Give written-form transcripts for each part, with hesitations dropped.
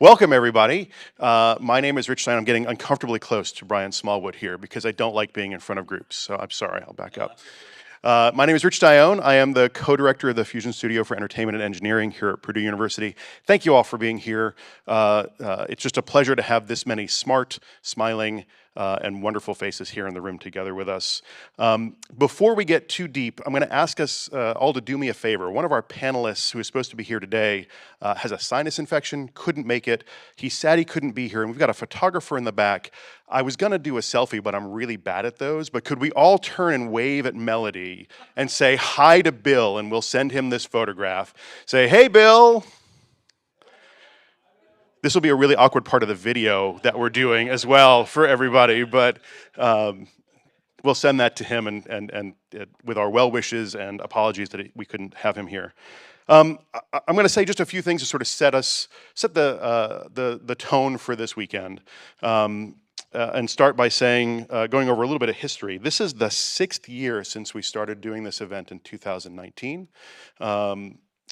Welcome, everybody. My name is Rich Stein. I'm getting uncomfortably close to Brian Smallwood here because I don't like being in front of groups, so I'm sorry, I'll back up. My name is Rich Dionne. I am the co-director of the Fusion Studio for Entertainment and Engineering here at Purdue University. Thank you all for being here. It's just a pleasure to have this many smart, smiling, and wonderful faces here in the room together with us. Before we get too deep, I'm going to ask us all to do me a favor. One of our panelists who is supposed to be here today has a sinus infection, couldn't make it. He said he couldn't be here, and we've got a photographer in the back. I was going to do a selfie, but I'm really bad at those. But could we all turn and wave at Melody and say hi to Bill, and we'll send him this photograph. Say, hey, Bill. This will be a really awkward part of the video that we're doing as well for everybody, but we'll send that to him and with our well wishes and apologies that we couldn't have him here. I'm going to say just a few things to sort of set the tone for this weekend. And start by saying, going over a little bit of history. This is the 6th year since we started doing this event in 2019.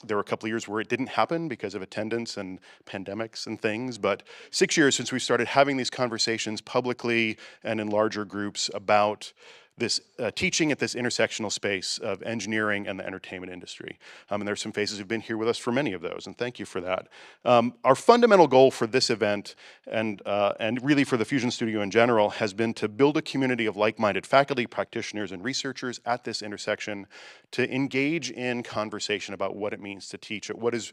There were a couple of years where it didn't happen because of attendance and pandemics and things, but 6 years since we started having these conversations publicly and in larger groups about this teaching at this intersectional space of engineering and the entertainment industry. And there's some faces who've been here with us for many of those, and thank you for that. Our fundamental goal for this event, and really for the Fusion Studio in general, has been to build a community of like-minded faculty, practitioners, and researchers at this intersection to engage in conversation about what it means to teach at what is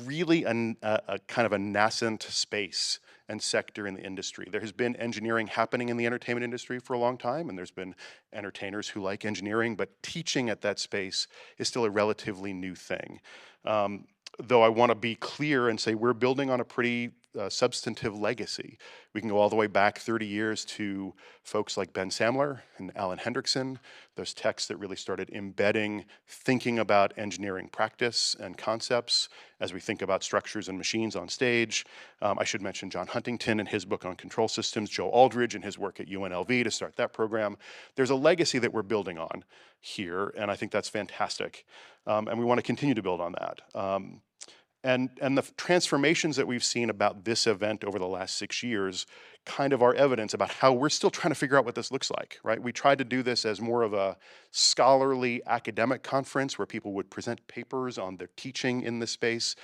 really a kind of a nascent space and sector in the industry. There has been engineering happening in the entertainment industry for a long time, and there's been entertainers who like engineering, but teaching at that space is still a relatively new thing. Though I want to be clear and say we're building on a pretty substantive legacy. We can go all the way back 30 years to folks like Ben Samler and Alan Hendrickson, those texts that really started embedding thinking about engineering practice and concepts as we think about structures and machines on stage. I should mention John Huntington and his book on control systems, Joe Aldridge and his work at UNLV to start that program. There's a legacy that we're building on here, and I think that's fantastic. And we want to continue to build on that. And the transformations that we've seen about this event over the last 6 years kind of are evidence about how we're still trying to figure out what this looks like, right? We tried to do this as more of a scholarly academic conference where people would present papers on their teaching in this space.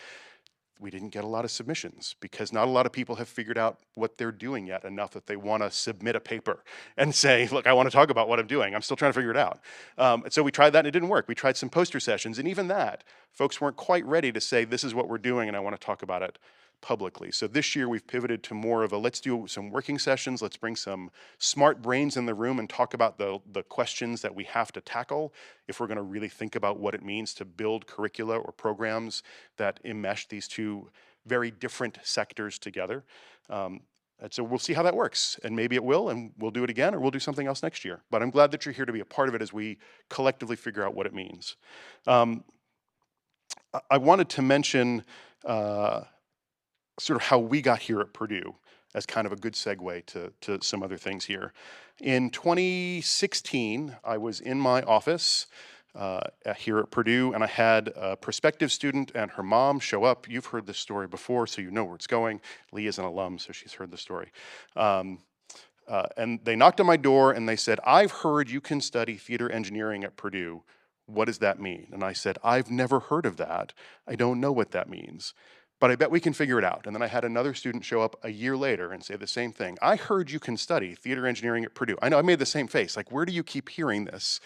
We didn't get a lot of submissions because not a lot of people have figured out what they're doing yet enough that they want to submit a paper and say, look, I want to talk about what I'm doing. I'm still trying to figure it out. And so we tried that and it didn't work. We tried some poster sessions, and even that, folks weren't quite ready to say, this is what we're doing and I want to talk about it publicly. So this year we've pivoted to more of a, let's do some working sessions, let's bring some smart brains in the room and talk about the questions that we have to tackle if we're going to really think about what it means to build curricula or programs that enmesh these two very different sectors together. And so we'll see how that works, and maybe it will, and we'll do it again, or we'll do something else next year. But I'm glad that you're here to be a part of it as we collectively figure out what it means. I wanted to mention sort of how we got here at Purdue as kind of a good segue to some other things here. In 2016, I was in my office here at Purdue, and I had a prospective student and her mom show up. You've heard this story before, so you know where it's going. Lee is an alum, so she's heard the story. And they knocked on my door and they said, I've heard you can study theater engineering at Purdue. What does that mean? And I said, I've never heard of that. I don't know what that means, but I bet we can figure it out. And then I had another student show up a year later and say the same thing. I heard you can study theater engineering at Purdue. I know, I made the same face. Like, where do you keep hearing this?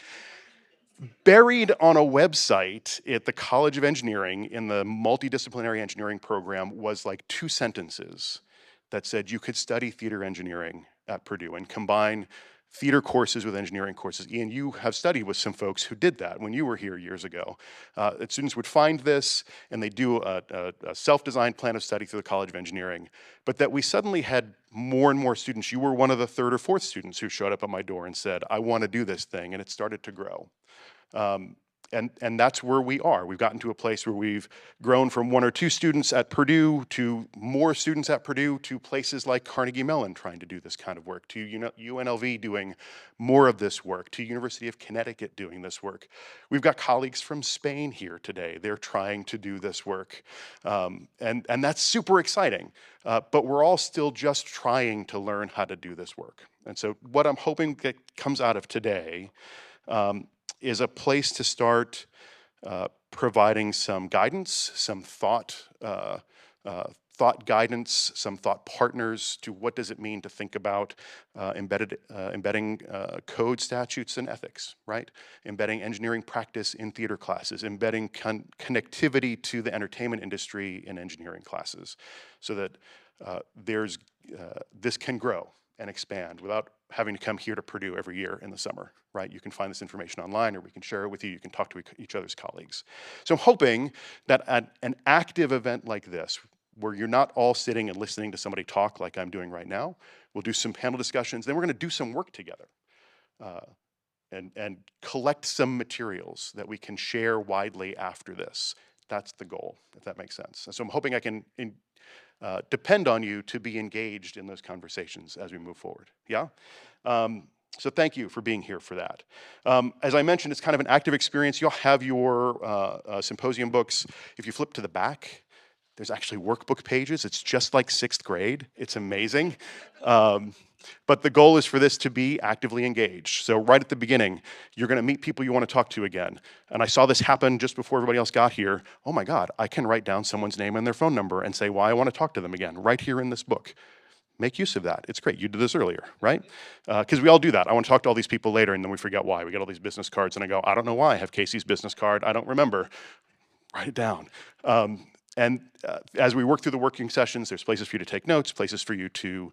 Buried on a website at the College of Engineering in the multidisciplinary engineering program was like 2 sentences that said you could study theater engineering at Purdue and combine theater courses with engineering courses. Ian, you have studied with some folks who did that when you were here years ago. Students would find this and they do a self-designed plan of study through the College of Engineering, but that we suddenly had more and more students. You were one of the 3rd or 4th students who showed up at my door and said, I want to do this thing, and it started to grow. and that's where we are. We've gotten to a place where we've grown from 1 or 2 students at Purdue to more students at Purdue to places like Carnegie Mellon trying to do this kind of work, to UNLV doing more of this work, to University of Connecticut doing this work. We've got colleagues from Spain here today. They're trying to do this work. And that's super exciting. But we're all still just trying to learn how to do this work. And so what I'm hoping that comes out of today is a place to start providing some guidance, some thought guidance, some thought partners to what does it mean to think about embedding code, statutes, and ethics, right? Embedding engineering practice in theater classes, embedding connectivity to the entertainment industry in engineering classes, so that this can grow and expand without having to come here to Purdue every year in the summer, right? You can find this information online, or we can share it with you. You can talk to each other's colleagues. So I'm hoping that at an active event like this, where you're not all sitting and listening to somebody talk like I'm doing right now, we'll do some panel discussions, then we're gonna do some work together and collect some materials that we can share widely after this. That's the goal, if that makes sense. And so I'm hoping I can depend on you to be engaged in those conversations as we move forward, yeah? So thank you for being here for that. As I mentioned, it's kind of an active experience. You'll have your symposium books. If you flip to the back, there's actually workbook pages. It's just like 6th grade. It's amazing. But the goal is for this to be actively engaged. So right at the beginning, you're gonna meet people you wanna talk to again. And I saw this happen just before everybody else got here. Oh my God, I can write down someone's name and their phone number and say why I wanna talk to them again, right here in this book. Make use of that. It's great. You did this earlier, right? Because we all do that. I want to talk to all these people later, and then we forget why. We get all these business cards, and I go, I don't know why I have Casey's business card. I don't remember. Write it down. As we work through the working sessions, there's places for you to take notes, places for you to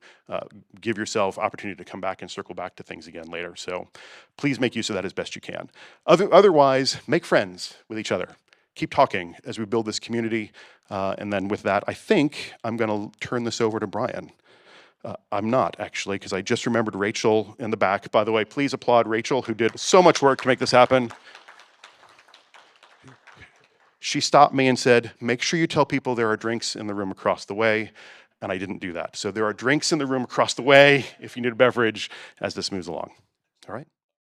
give yourself opportunity to come back and circle back to things again later. So please make use of that as best you can. Otherwise, make friends with each other. Keep talking as we build this community. And then with that, I think I'm going to turn this over to Brian. I'm not, actually, because I just remembered Rachel in the back. By the way, please applaud Rachel, who did so much work to make this happen. She stopped me and said, make sure you tell people there are drinks in the room across the way, and I didn't do that. So there are drinks in the room across the way if you need a beverage as this moves along. All right?